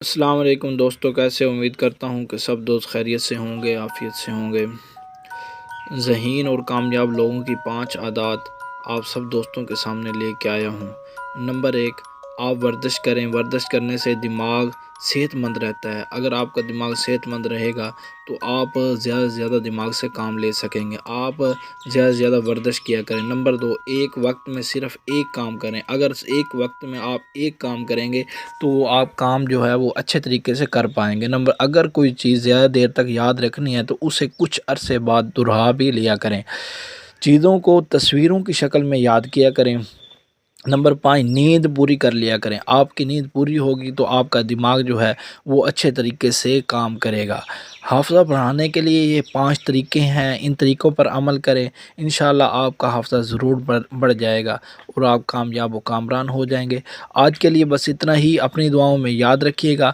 السلام علیکم دوستوں، کیسے امید کرتا ہوں کہ سب دوست خیریت سے ہوں گے، عافیت سے ہوں گے۔ ذہین اور کامیاب لوگوں کی 5 عادات آپ سب دوستوں کے سامنے لے کے آیا ہوں۔ نمبر 1، آپ ورزش کریں۔ ورزش کرنے سے دماغ صحت مند رہتا ہے۔ اگر آپ کا دماغ صحت مند رہے گا تو آپ زیادہ سے زیادہ دماغ سے کام لے سکیں گے۔ آپ زیادہ سے زیادہ ورزش کیا کریں۔ نمبر 2، ایک وقت میں صرف ایک کام کریں۔ اگر ایک وقت میں آپ ایک کام کریں گے تو آپ کام جو ہے وہ اچھے طریقے سے کر پائیں گے۔ اگر کوئی چیز زیادہ دیر تک یاد رکھنی ہے تو اسے کچھ عرصے بعد دہرا بھی لیا کریں۔ چیزوں کو تصویروں کی شکل میں یاد کیا کریں۔ نمبر 5، نیند پوری کر لیا کریں۔ آپ کی نیند پوری ہوگی تو آپ کا دماغ جو ہے وہ اچھے طریقے سے کام کرے گا۔ حافظہ بڑھانے کے لیے یہ 5 طریقے ہیں، ان طریقوں پر عمل کریں، انشاءاللہ آپ کا حافظہ ضرور بڑھ جائے گا اور آپ کامیاب و کامران ہو جائیں گے۔ آج کے لیے بس اتنا ہی، اپنی دعاؤں میں یاد رکھیے گا۔